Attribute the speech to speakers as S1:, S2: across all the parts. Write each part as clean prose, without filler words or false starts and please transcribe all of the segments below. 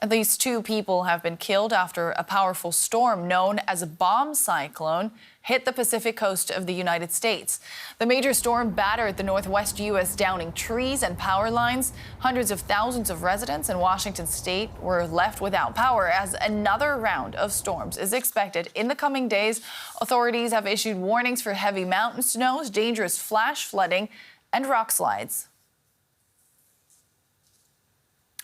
S1: At least 2 people have been killed after a powerful storm known as a bomb cyclone hit the Pacific coast of the United States. The major storm battered the northwest U.S., downing trees and power lines. Hundreds of thousands of residents in Washington state were left without power as another round of storms is expected in the coming days. Authorities have issued warnings for heavy mountain snows, dangerous flash flooding, and rock slides.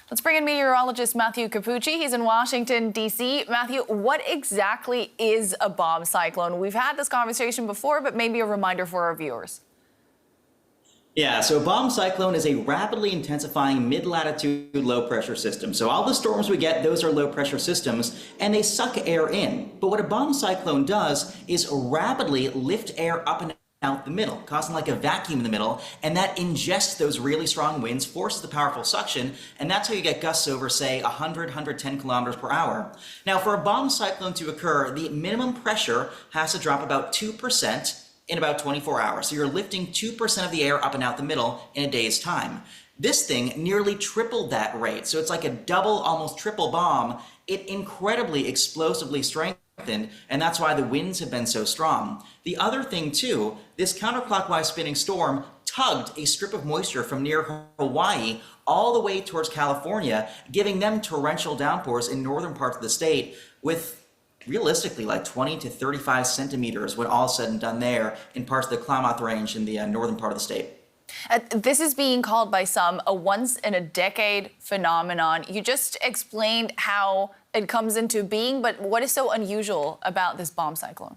S1: Let's bring in meteorologist Matthew Cappucci. He's in Washington, D.C. Matthew, what exactly is a bomb cyclone? We've had this conversation before, but maybe a reminder for our viewers.
S2: Yeah, so a bomb cyclone is a rapidly intensifying mid-latitude low-pressure system. So all the storms we get, those are low-pressure systems, and they suck air in. But what a bomb cyclone does is rapidly lift air up and out the middle, causing like a vacuum in the middle, and that ingests those really strong winds, forces the powerful suction, and that's how you get gusts over, say, 100, 110 kilometers per hour. Now, for a bomb cyclone to occur, the minimum pressure has to drop about 2% in about 24 hours. So you're lifting 2% of the air up and out the middle in a day's time. This thing nearly tripled that rate, so it's like a double, almost triple bomb. It incredibly explosively strengthened, and that's why the winds have been so strong. The other thing too, this counterclockwise spinning storm tugged a strip of moisture from near Hawaii all the way towards California, giving them torrential downpours in northern parts of the state with realistically like 20 to 35 centimeters when all said and done there in parts of the Klamath Range in the northern part of the state.
S1: This is being called by some a once-in-a-decade phenomenon. You just explained how it comes into being, but what is so unusual about this bomb cyclone?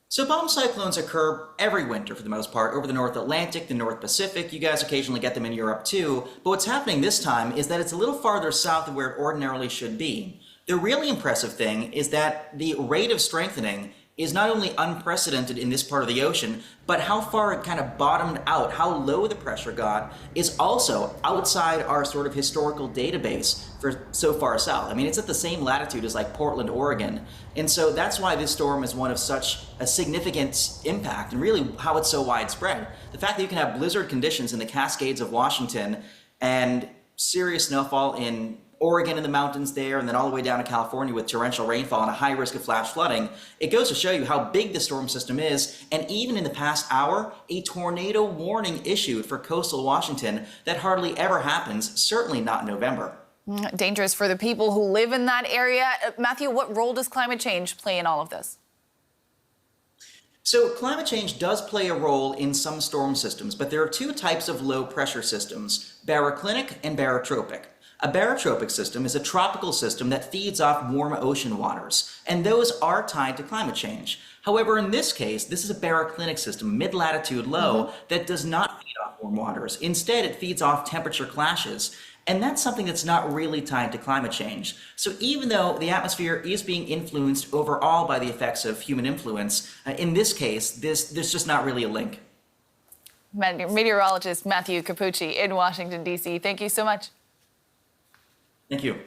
S2: So bomb cyclones occur every winter for the most part over the North Atlantic, the North Pacific. You guys occasionally get them in Europe too. But what's happening this time is that it's a little farther south of where it ordinarily should be. The really impressive thing is that the rate of strengthening is not only unprecedented in this part of the ocean, but how far it kind of bottomed out, how low the pressure got, is also outside our sort of historical database for so far south. I mean, it's at the same latitude as like Portland, Oregon. And so that's why this storm is one of such a significant impact and really how it's so widespread. The fact that you can have blizzard conditions in the Cascades of Washington and serious snowfall in Oregon in the mountains there, and then all the way down to California with torrential rainfall and a high risk of flash flooding, it goes to show you how big the storm system is. And even in the past hour, a tornado warning issued for coastal Washington that hardly ever happens, certainly not in November.
S1: Dangerous for the people who live in that area. Matthew, what role does climate change play in all of this?
S2: So climate change does play a role in some storm systems, but there are 2 types of low pressure systems, baroclinic and barotropic. A barotropic system is a tropical system that feeds off warm ocean waters, and those are tied to climate change. However, in this case, this is a baroclinic system, mid-latitude low, that does not feed off warm waters. Instead, it feeds off temperature clashes, and that's something that's not really tied to climate change. So even though the atmosphere is being influenced overall by the effects of human influence, in this case, there's just not really a link.
S1: Meteorologist Matthew Cappucci in Washington, D.C. Thank you so much.
S2: Thank you.